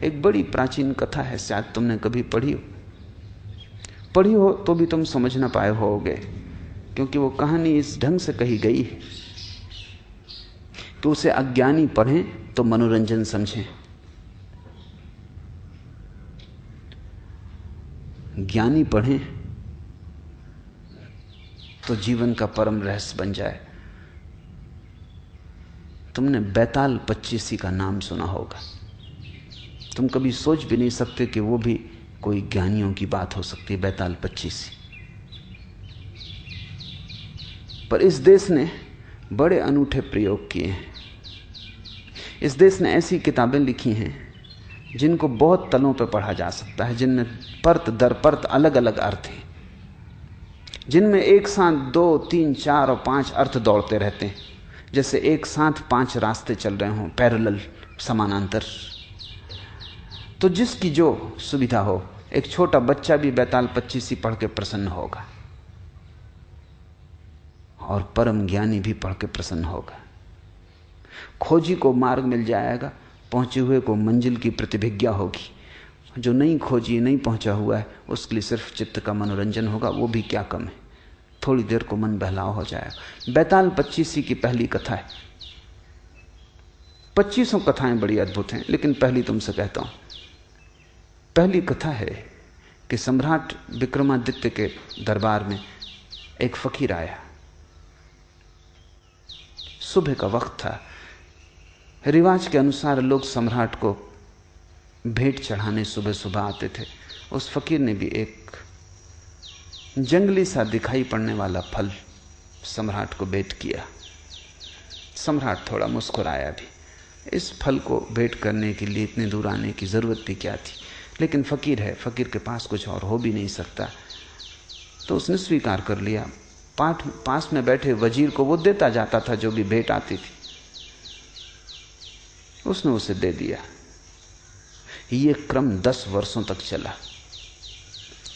एक बड़ी प्राचीन कथा है, शायद तुमने कभी पढ़ी हो तो भी तुम समझ ना पाए होगे, क्योंकि वो कहानी इस ढंग से कही गई है कि उसे अज्ञानी पढ़ें तो मनोरंजन समझें, ज्ञानी पढ़ें तो जीवन का परम रहस्य बन जाए। तुमने बैताल पच्चीसी का नाम सुना होगा। तुम कभी सोच भी नहीं सकते कि वो भी कोई ज्ञानियों की बात हो सकती है, बैताल पच्चीसी। पर इस देश ने बड़े अनूठे प्रयोग किए हैं। इस देश ने ऐसी किताबें लिखी हैं जिनको बहुत तलों पर पढ़ा जा सकता है, जिनमें परत दर परत अलग अलग अर्थ हैं, जिनमें एक साथ 2, 3, 4 और 5 अर्थ दौड़ते रहते हैं, जैसे एक साथ 5 रास्ते चल रहे हों, पैरेलल, समानांतर। तो जिसकी जो सुविधा हो, एक छोटा बच्चा भी बैताल पच्चीसी पढ़ के प्रसन्न होगा और परम ज्ञानी भी पढ़ के प्रसन्न होगा। खोजी को मार्ग मिल जाएगा, पहुंचे हुए को मंजिल की प्रतिभिज्ञा होगी। जो नहीं खोजी, नहीं पहुंचा हुआ है, उसके लिए सिर्फ चित्त का मनोरंजन होगा, वो भी क्या कम है, थोड़ी देर को मन बहलाव हो जाएगा। बैताल पच्चीसी की पहली कथा है। 25 कथाएं बड़ी अद्भुत हैं, लेकिन पहली तुमसे कहता हूं। पहली कथा है कि सम्राट विक्रमादित्य के दरबार में एक फकीर आया। सुबह का वक्त था। रिवाज के अनुसार लोग सम्राट को भेंट चढ़ाने सुबह सुबह आते थे। उस फकीर ने भी एक जंगली सा दिखाई पड़ने वाला फल सम्राट को भेंट किया। सम्राट थोड़ा मुस्कुराया भी। इस फल को भेंट करने के लिए इतने दूर आने की जरूरत भी क्या थी, लेकिन फकीर है, फकीर के पास कुछ और हो भी नहीं सकता, तो उसने स्वीकार कर लिया। पास में बैठे वजीर को वो देता जाता था जो भी भेंट आती थी, उसने उसे दे दिया। ये क्रम 10 वर्षों तक चला।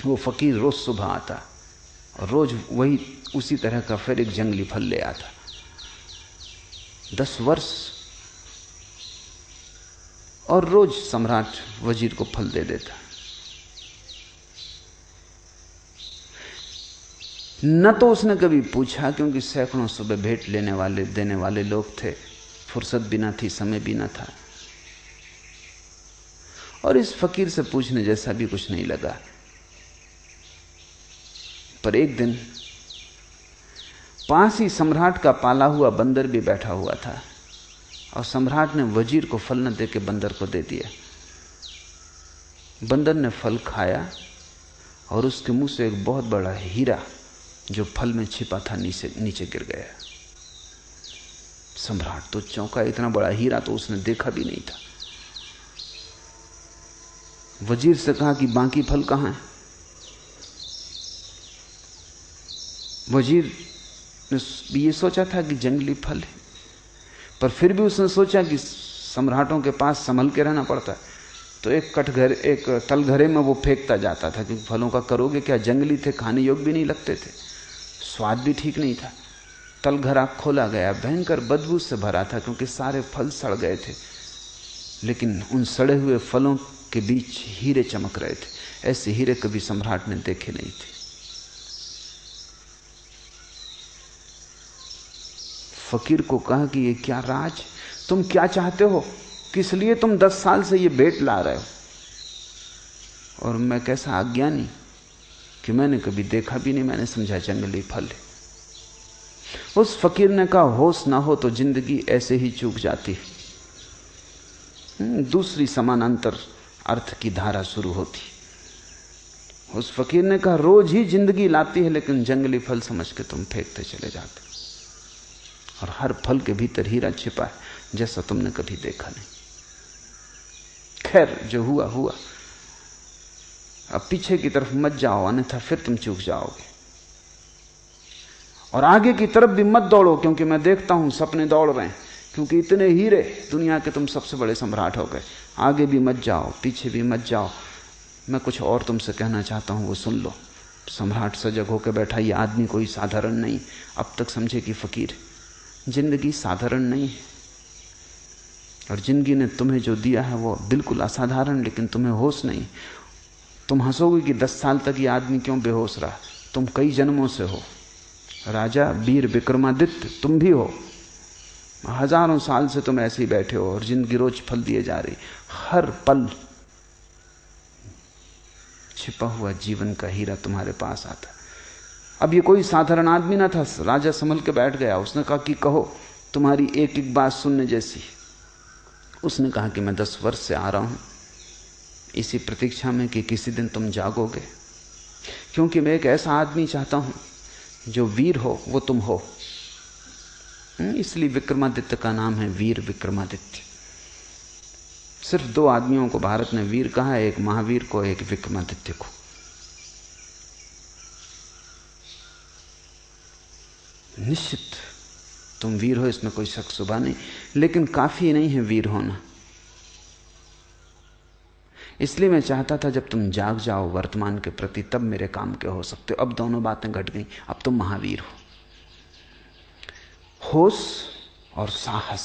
वो फकीर रोज सुबह आता और रोज वही उसी तरह का फिर एक जंगली फल ले आता। 10 वर्ष, और रोज सम्राट वजीर को फल दे देता। न तो उसने कभी पूछा, क्योंकि सैकड़ों सुबह भेंट लेने वाले देने वाले लोग थे, फुर्सत भी ना थी, समय भी ना था, और इस फकीर से पूछने जैसा भी कुछ नहीं लगा। पर एक दिन पास ही सम्राट का पाला हुआ बंदर भी बैठा हुआ था, और सम्राट ने वजीर को फल न दे के बंदर को दे दिया। बंदर ने फल खाया और उसके मुंह से एक बहुत बड़ा हीरा जो फल में छिपा था नीचे गिर गया। सम्राट तो चौंका, इतना बड़ा हीरा तो उसने देखा भी नहीं था। वजीर से कहा कि बाकी फल कहां है? वजीर ने ये सोचा था कि जंगली फल है, पर फिर भी उसने सोचा कि सम्राटों के पास संभल के रहना पड़ता है, तो एक तलघरे में वो फेंकता जाता था, क्योंकि फलों का करोगे क्या, जंगली थे, खाने योग्य भी नहीं लगते थे, स्वाद भी ठीक नहीं था। तलघरा खोला गया, भयंकर बदबू से भरा था, क्योंकि सारे फल सड़ गए थे, लेकिन उन सड़े हुए फलों के बीच हीरे चमक रहे थे। ऐसे हीरे कभी सम्राट ने देखे नहीं थे। फकीर को कहा कि ये क्या राज, तुम क्या चाहते हो, किस लिए तुम 10 साल से ये भेंट ला रहे हो, और मैं कैसा अज्ञानी कि मैंने कभी देखा भी नहीं, मैंने समझा जंगली फल है। उस फकीर ने कहा, होश ना हो तो जिंदगी ऐसे ही चूक जाती है। दूसरी समानांतर अर्थ की धारा शुरू होती। उस फकीर ने कहा, रोज ही जिंदगी लाती है, लेकिन जंगली फल समझ के तुम फेंकते चले जाते, और हर फल के भीतर हीरा छिपा है जैसा तुमने कभी देखा नहीं। खैर, जो हुआ हुआ, अब पीछे की तरफ मत जाओ, अन्यथा फिर तुम चूक जाओगे, और आगे की तरफ भी मत दौड़ो, क्योंकि मैं देखता हूं सपने दौड़ रहे हैं, क्योंकि इतने हीरे, दुनिया के तुम सबसे बड़े सम्राट हो गए। आगे भी मत जाओ, पीछे भी मत जाओ, मैं कुछ और तुमसे कहना चाहता हूं, वो सुन लो। सम्राट सजग होकर बैठा। ये आदमी कोई साधारण नहीं, अब तक समझे कि फकीर। जिंदगी साधारण नहीं है, और जिंदगी ने तुम्हें जो दिया है वो बिल्कुल असाधारण, लेकिन तुम्हें होश नहीं। तुम हंसोगे कि 10 साल तक ये आदमी क्यों बेहोश रहा। तुम कई जन्मों से हो। राजा वीर विक्रमादित्य तुम भी हो। हजारों साल से तुम ऐसे ही बैठे हो और जिंदगी रोज फल दिए जा रही। हर पल छिपा हुआ जीवन का हीरा तुम्हारे पास आता। अब ये कोई साधारण आदमी ना था। राजा संभल के बैठ गया। उसने कहा कि कहो, तुम्हारी एक एक बात सुनने जैसी। उसने कहा कि मैं 10 वर्ष से आ रहा हूं इसी प्रतीक्षा में कि किसी दिन तुम जागोगे, क्योंकि मैं एक ऐसा आदमी चाहता हूं जो वीर हो वो तुम हो। इसलिए विक्रमादित्य का नाम है वीर विक्रमादित्य। सिर्फ 2 आदमियों को भारत ने वीर कहा है, एक महावीर को, एक विक्रमादित्य को। निश्चित तुम वीर हो, इसमें कोई शक शुबा नहीं, लेकिन काफी नहीं है वीर होना। इसलिए मैं चाहता था जब तुम जाग जाओ वर्तमान के प्रति, तब मेरे काम के हो सकते हो। अब दोनों बातें घट गई। अब तुम महावीर हो। होश और साहस।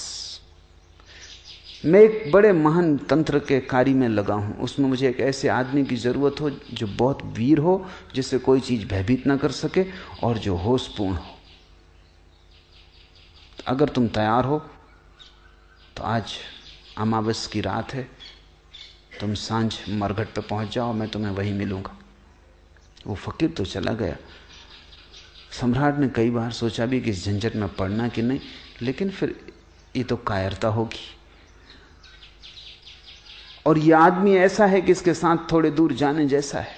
मैं एक बड़े महान तंत्र के कार्य में लगा हूं। उसमें मुझे एक ऐसे आदमी की जरूरत हो जो बहुत वीर हो, जिससे कोई चीज भयभीत ना कर सके, और जो होशपूर्ण हो। अगर तुम तैयार हो तो आज अमावस की रात है, तुम सांझ मरघट पे पहुंच जाओ, मैं तुम्हें वहीं मिलूंगा। वो फकीर तो चला गया। सम्राट ने कई बार सोचा भी कि इस झंझट में पड़ना कि नहीं, लेकिन फिर ये तो कायरता होगी। और ये आदमी ऐसा है कि इसके साथ थोड़े दूर जाने जैसा है।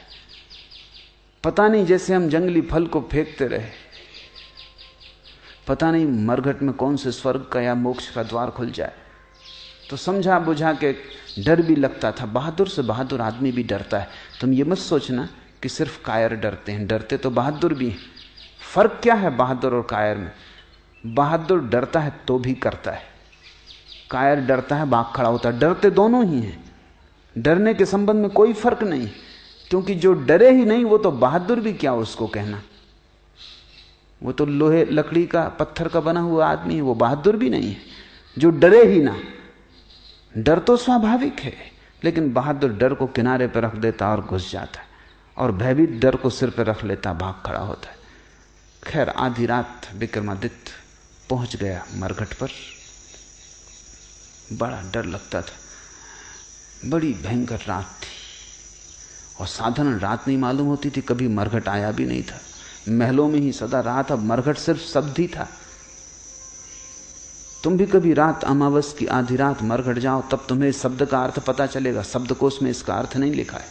पता नहीं, जैसे हम जंगली फल को फेंकते रहे, पता नहीं मरघट में कौन से स्वर्ग का या मोक्ष का द्वार खुल जाए। तो समझा बुझा के डर भी लगता था। बहादुर से बहादुर आदमी भी डरता है। तुम ये मत सोचना कि सिर्फ कायर डरते हैं, डरते तो बहादुर भी हैं। फर्क क्या है बहादुर और कायर में? बहादुर डरता है तो भी करता है, कायर डरता है भाग खड़ा होता है। डरते दोनों ही हैं। डरने के संबंध में कोई फर्क नहीं, क्योंकि जो डरे ही नहीं वो तो बहादुर भी क्या उसको कहना। वो तो लोहे लकड़ी का पत्थर का बना हुआ आदमी है, वो बहादुर भी नहीं है जो डरे ही ना। डर तो स्वाभाविक है, लेकिन बहादुर डर को किनारे पर रख देता और घुस जाता है, और भयभीत डर को सिर पर रख लेता, भाग खड़ा होता है। खैर, आधी रात विक्रमादित्य पहुंच गया मरघट पर। बड़ा डर लगता था, बड़ी भयंकर रात थी, और साधारण रात नहीं मालूम होती थी। कभी मरघट आया भी नहीं था, महलों में ही सदा रहा था। मरघट सिर्फ शब्द ही था। तुम भी कभी रात अमावस की आधी रात मरघट जाओ, तब तुम्हें शब्द का अर्थ पता चलेगा। शब्दकोश में इसका अर्थ नहीं लिखा है।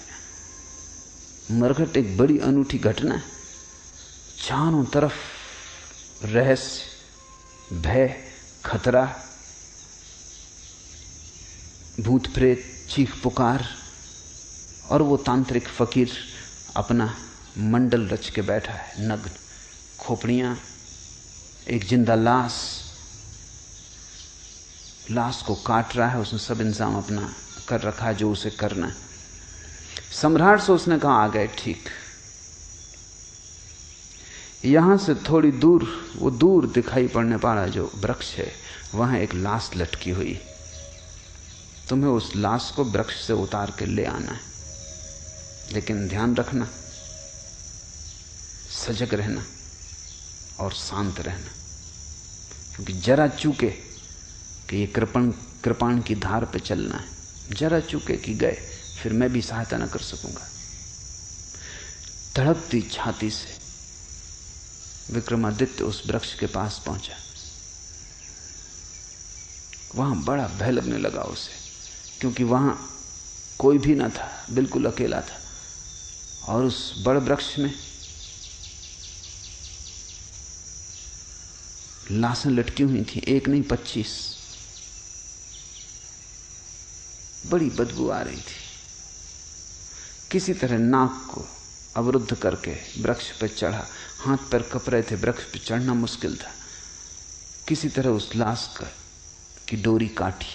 मरघट एक बड़ी अनूठी घटना है। चारों तरफ रहस्य, भय, खतरा, भूत प्रेत, चीख पुकार, और वो तांत्रिक फकीर अपना मंडल रच के बैठा है, नग्न। खोपड़ियां, एक जिंदा लाश को काट रहा है। उसने सब इंतजाम अपना कर रखा है जो उसे करना है। सम्राट से उसने कहा, आ गए ठीक। यहां से थोड़ी दूर, वो दूर दिखाई पड़ने वाला जो वृक्ष है, वहां एक लाश लटकी हुई। तुम्हें उस लाश को वृक्ष से उतार के ले आना है, लेकिन ध्यान रखना, सजग रहना और शांत रहना, क्योंकि जरा चूके कि ये कृपाण की धार पे चलना है। जरा चूके कि गए, फिर मैं भी सहायता न कर सकूंगा। धड़कती छाती से विक्रमादित्य उस वृक्ष के पास पहुंचा। वहां बड़ा भय लगने लगा उसे, क्योंकि वहां कोई भी ना था, बिल्कुल अकेला था। और उस बड़े वृक्ष में लाशें लटकी हुई थी, एक नहीं 25। बड़ी बदबू आ रही थी। किसी तरह नाक को अवरुद्ध करके वृक्ष पर चढ़ा। हाथ पैर कप रहे थे, वृक्ष पर चढ़ना मुश्किल था। किसी तरह उस लाश की डोरी काटी।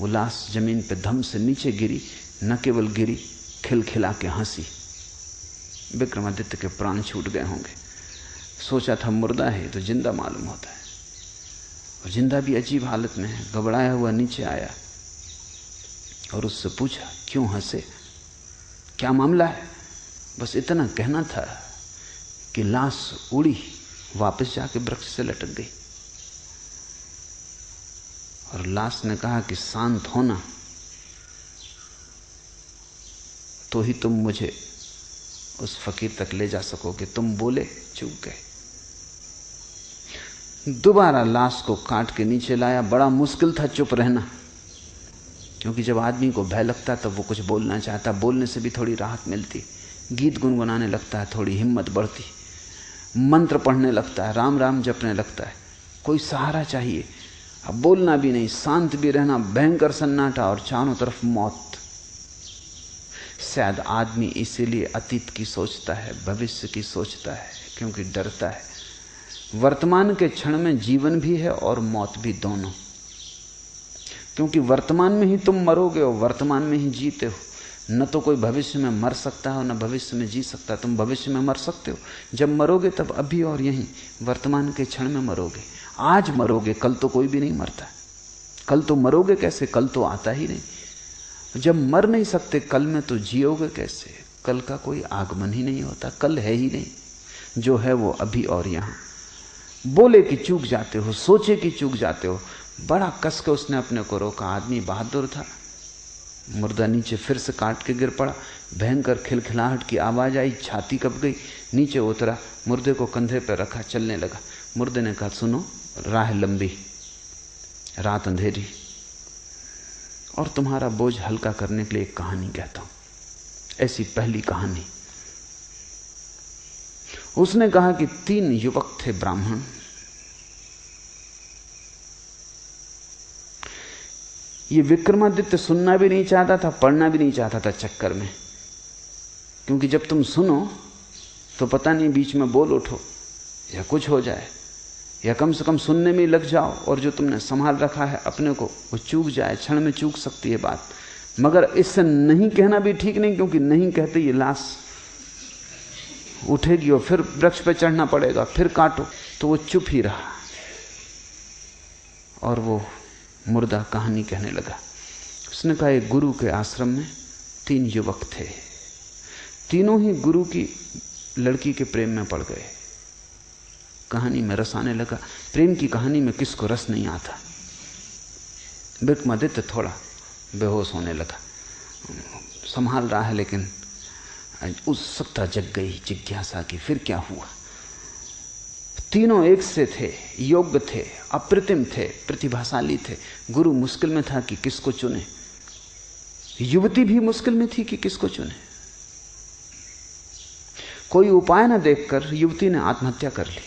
वो लाश जमीन पे धम से नीचे गिरी। न केवल गिरी, खिलखिला के हंसी। विक्रमादित्य के प्राण छूट गए होंगे। सोचा था मुर्दा है तो जिंदा मालूम होता है, और जिंदा भी अजीब हालत में है। घबराया हुआ नीचे आया, और उससे पूछा, क्यों हंसे, क्या मामला है? बस इतना कहना था कि लाश उड़ी, वापस जाके वृक्ष से लटक गई। और लाश ने कहा कि शांत होना तो ही तुम मुझे उस फकीर तक ले जा सकोगे, तुम बोले चूक गए। दोबारा लाश को काट के नीचे लाया। बड़ा मुश्किल था चुप रहना, क्योंकि जब आदमी को भय लगता तब वो कुछ बोलना चाहता, बोलने से भी थोड़ी राहत मिलती। गीत गुनगुनाने लगता है, थोड़ी हिम्मत बढ़ती, मंत्र पढ़ने लगता है, राम राम जपने लगता है, कोई सहारा चाहिए। अब बोलना भी नहीं, शांत भी रहना, भयंकर सन्नाटा और चारों तरफ मौत। शायद आदमी इसीलिए अतीत की सोचता है, भविष्य की सोचता है, क्योंकि डरता है। वर्तमान के क्षण में जीवन भी है और मौत भी, दोनों। क्योंकि वर्तमान में ही तुम मरोगे और वर्तमान में ही जीते हो। न तो कोई भविष्य में मर सकता है न भविष्य में जी सकता। तुम भविष्य में मर सकते हो, जब मरोगे तब अभी और यहीं वर्तमान के क्षण में मरोगे। आज मरोगे, कल तो कोई भी नहीं मरता। कल तो मरोगे कैसे, कल तो आता ही नहीं। जब मर नहीं सकते कल में, तो जियोगे कैसे? कल का कोई आगमन ही नहीं होता, कल है ही नहीं। जो है वो अभी और यहां। बोले कि चूक जाते हो, सोचे कि चूक जाते हो। बड़ा कस के उसने अपने को रोका। आदमी बहादुर था। मुर्दा नीचे फिर से काट के गिर पड़ा। भयंकर खिलखिलाहट की आवाज आई, छाती कँप गई। नीचे उतरा, मुर्दे को कंधे पर रखा, चलने लगा। मुर्दे ने कहा, सुनो, राह लंबी, रात अंधेरी, और तुम्हारा बोझ हल्का करने के लिए एक कहानी कहता हूं। ऐसी पहली कहानी। उसने कहा कि 3 युवक थे, ब्राह्मण। ये विक्रमादित्य सुनना भी नहीं चाहता था, पढ़ना भी नहीं चाहता था चक्कर में, क्योंकि जब तुम सुनो तो पता नहीं बीच में बोल उठो या कुछ हो जाए, या कम से कम सुनने में लग जाओ और जो तुमने संभाल रखा है अपने को वो चूक जाए। क्षण में चूक सकती है बात। मगर इससे नहीं कहना भी ठीक नहीं, क्योंकि नहीं कहते ये लाश उठेगी और फिर वृक्ष पर चढ़ना पड़ेगा, फिर काटो। तो वो चुप ही रहा और वो मुर्दा कहानी कहने लगा। उसने कहा, एक गुरु के आश्रम में 3 युवक थे। तीनों ही गुरु की लड़की के प्रेम में पड़ गए। कहानी में रस आने लगा। प्रेम की कहानी में किसको रस नहीं आता? विक्रमादित्य थोड़ा बेहोश होने लगा। संभाल रहा है, लेकिन उत्सुकता जग गई, जिज्ञासा की, फिर क्या हुआ? तीनों एक से थे, योग्य थे, अप्रतिम थे, प्रतिभाशाली थे। गुरु मुश्किल में था कि किसको चुने। युवती भी मुश्किल में थी कि किसको चुने। कोई उपाय न देखकर युवती ने आत्महत्या कर ली।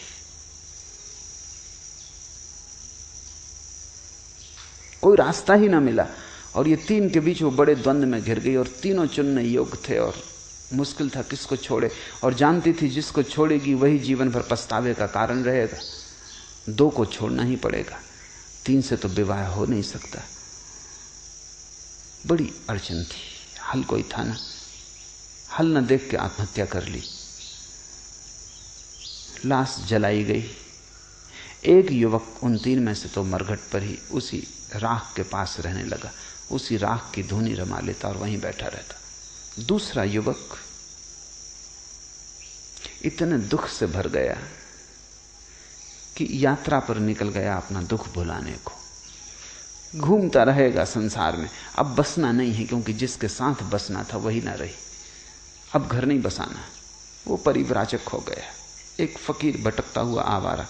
कोई रास्ता ही ना मिला और ये 3 के बीच वो बड़े द्वंद्व में घिर गई। और तीनों चुनने योग्य थे और मुश्किल था किसको छोड़े। और जानती थी जिसको छोड़ेगी वही जीवन भर पछतावे का कारण रहेगा। 2 को छोड़ना ही पड़ेगा, 3 से तो विवाह हो नहीं सकता। बड़ी अड़चन थी, हल कोई था ना। हल न देख के आत्महत्या कर ली। लाश जलाई गई। एक युवक उन 3 में से तो मरघट पर ही उसी राख के पास रहने लगा, उसी राख की धुनी रमा लेता और वहीं बैठा रहता। दूसरा युवक इतने दुख से भर गया कि यात्रा पर निकल गया अपना दुख भुलाने को। घूमता रहेगा संसार में, अब बसना नहीं है, क्योंकि जिसके साथ बसना था वही ना रही। अब घर नहीं बसाना, वो परिव्राजक हो गया, एक फकीर भटकता हुआ आवारा।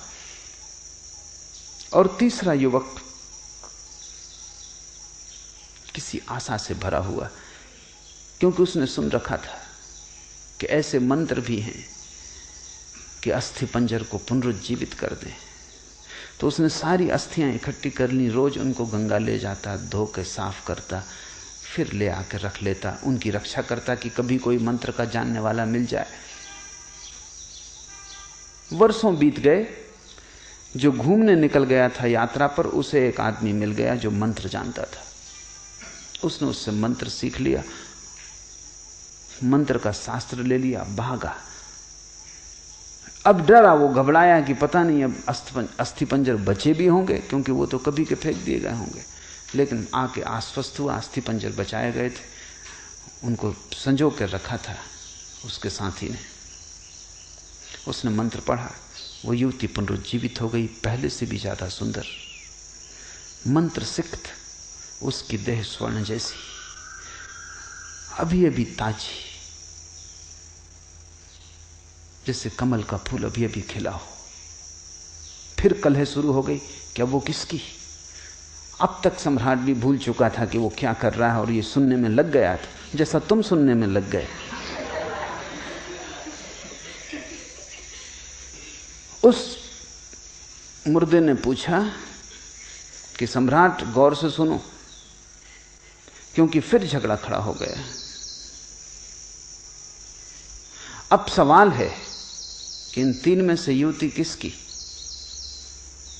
और तीसरा युवक किसी आशा से भरा हुआ, क्योंकि उसने सुन रखा था कि ऐसे मंत्र भी हैं कि अस्थि पंजर को पुनरुज्जीवित कर दें। तो उसने सारी अस्थियां इकट्ठी कर ली, रोज उनको गंगा ले जाता, धो के साफ करता, फिर ले आकर रख लेता, उनकी रक्षा करता कि कभी कोई मंत्र का जानने वाला मिल जाए। वर्षों बीत गए। जो घूमने निकल गया था यात्रा पर, उसे एक आदमी मिल गया जो मंत्र जानता था। उसने उससे मंत्र सीख लिया, मंत्र का शास्त्र ले लिया, भागा। अब डरा, वो घबराया कि पता नहीं अब अस्थि पंजर बचे भी होंगे, क्योंकि वो तो कभी के फेंक दिए गए होंगे। लेकिन आके आश्वस्त हुआ, अस्थि पंजर बचाए गए थे, उनको संजो कर रखा था उसके साथी ने। उसने मंत्र पढ़ा, वो युवती पुनरुज्जीवित हो गई, पहले से भी ज्यादा सुंदर, मंत्र सिक्त, उसकी देह स्वर्ण जैसी, अभी अभी ताजी, जैसे कमल का फूल अभी अभी खिला हो। फिर कलह शुरू हो गई, क्या वो किसकी? अब तक सम्राट भी भूल चुका था कि वो क्या कर रहा है, और ये सुनने में लग गया था, जैसा तुम सुनने में लग गए। उस मुर्दे ने पूछा कि सम्राट गौर से सुनो, क्योंकि फिर झगड़ा खड़ा हो गया। अब सवाल है कि इन तीन में से युवती किसकी?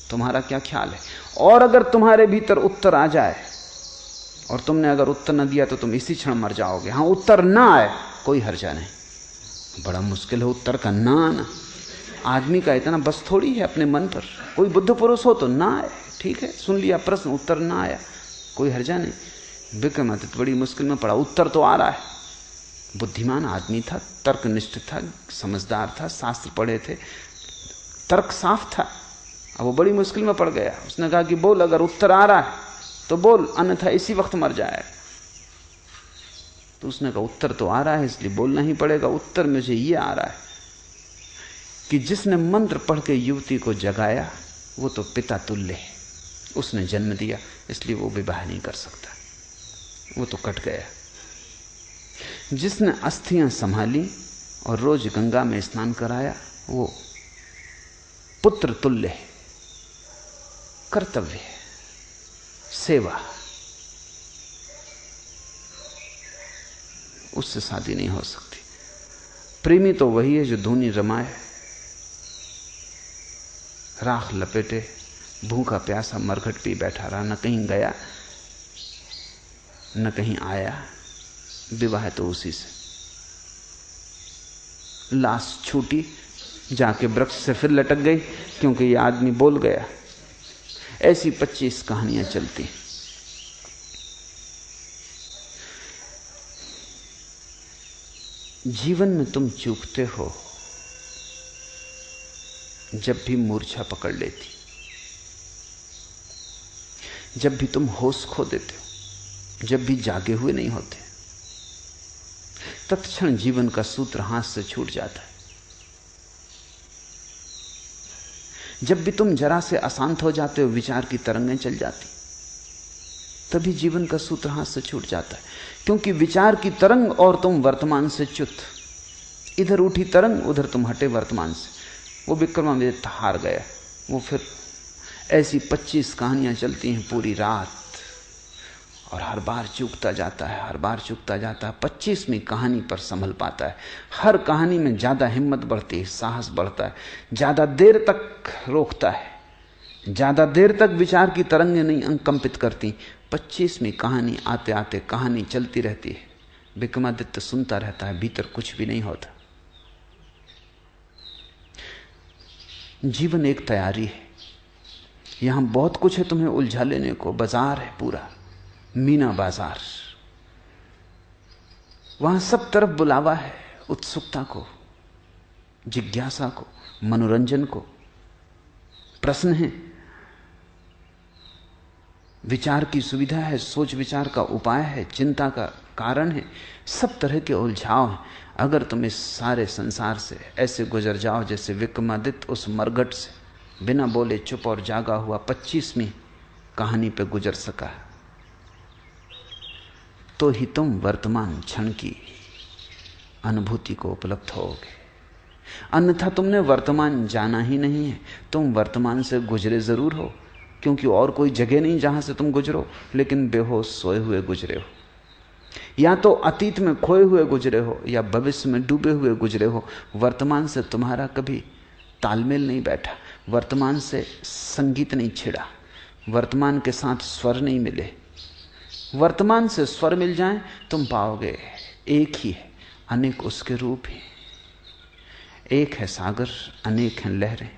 तुम्हारा क्या ख्याल है? और अगर तुम्हारे भीतर उत्तर आ जाए, और तुमने अगर उत्तर न दिया तो तुम इसी क्षण मर जाओगे। हाँ, उत्तर ना आए कोई हर्जा नहीं। बड़ा मुश्किल है उत्तर का ना आना। आदमी का इतना बस थोड़ी है अपने मन पर। कोई बुद्ध पुरुष हो तो ना आए, ठीक है, सुन लिया प्रश्न, उत्तर ना आया, कोई हर्जा नहीं। विक्रमादित्य बड़ी मुश्किल में पड़ा। उत्तर तो आ रहा है, बुद्धिमान आदमी था, तर्कनिष्ठ था, समझदार था, शास्त्र पढ़े थे, तर्क साफ था। अब वो बड़ी मुश्किल में पड़ गया। उसने कहा कि बोल, अगर उत्तर आ रहा है तो बोल, अन्यथा इसी वक्त मर जाए। तो उसने कहा उत्तर तो आ रहा है, इसलिए बोलना ही पड़ेगा। उत्तर मुझे ये आ रहा है कि जिसने मंत्र पढ़ के युवती को जगाया वो तो पिता तुल्य है, उसने जन्म दिया, इसलिए वो विवाह नहीं कर सकता, वो तो कट गया। जिसने अस्थियां संभाली और रोज गंगा में स्नान कराया वो पुत्र तुल्य है, कर्तव्य है, सेवा, उससे शादी नहीं हो सकती। प्रेमी तो वही है जो धूनी रमाए, राख लपेटे, भूखा प्यासा मरघट पी बैठा रहा, न कहीं गया न कहीं आया। विवाह तो उसी से। लाश छूटी, जाके वृक्ष से फिर लटक गई, क्योंकि ये आदमी बोल गया। ऐसी 25 कहानियां चलती। जीवन में तुम चूकते हो जब भी मूर्छा पकड़ लेती, जब भी तुम होश खो देते हो, जब भी जागे हुए नहीं होते, तत्क्षण जीवन का सूत्र हाथ से छूट जाता है। जब भी तुम जरा से अशांत हो जाते हो, विचार की तरंगें चल जाती, तभी जीवन का सूत्र हाथ से छूट जाता है। क्योंकि विचार की तरंग और तुम वर्तमान से च्युत, इधर उठी तरंग, उधर तुम हटे वर्तमान से। वो विक्रमादित्य हार गया। वो फिर ऐसी 25 कहानियां चलती हैं पूरी रात, और हर बार चूकता जाता है, हर बार चूकता जाता है। 25वीं कहानी पर संभल पाता है। हर कहानी में ज्यादा हिम्मत बढ़ती है, साहस बढ़ता है, ज्यादा देर तक रोकता है, ज्यादा देर तक विचार की तरंगें नहीं अंकंपित करती। 25वीं कहानी आते आते कहानी चलती रहती है। विक्रमादित्य सुनता रहता है, भीतर कुछ भी नहीं होता। जीवन एक तैयारी है, यहां बहुत कुछ है तुम्हें उलझा लेने को। बाजार है पूरा, मीना बाजार, वहां सब तरफ बुलावा है, उत्सुकता को, जिज्ञासा को, मनोरंजन को। प्रश्न है, विचार की सुविधा है, सोच विचार का उपाय है, चिंता का कारण है, सब तरह के उलझाव हैं। अगर तुम इस सारे संसार से ऐसे गुजर जाओ जैसे विक्रमादित्य उस मरघट से बिना बोले चुप और जागा हुआ 25वीं कहानी पे गुजर सका, तो ही तुम वर्तमान क्षण की अनुभूति को उपलब्ध होगे। अन्यथा तुमने वर्तमान जाना ही नहीं है। तुम वर्तमान से गुजरे जरूर हो, क्योंकि और कोई जगह नहीं जहां से तुम गुजरो, लेकिन बेहोश सोए हुए गुजरे हो। या तो अतीत में खोए हुए गुजरे हो, या भविष्य में डूबे हुए गुजरे हो। वर्तमान से तुम्हारा कभी तालमेल नहीं बैठा, वर्तमान से संगीत नहीं छिड़ा, वर्तमान के साथ स्वर नहीं मिले। वर्तमान से स्वर मिल जाएं, तुम पाओगे एक ही है, अनेक उसके रूप हैं। एक है सागर, अनेक हैं लहरें।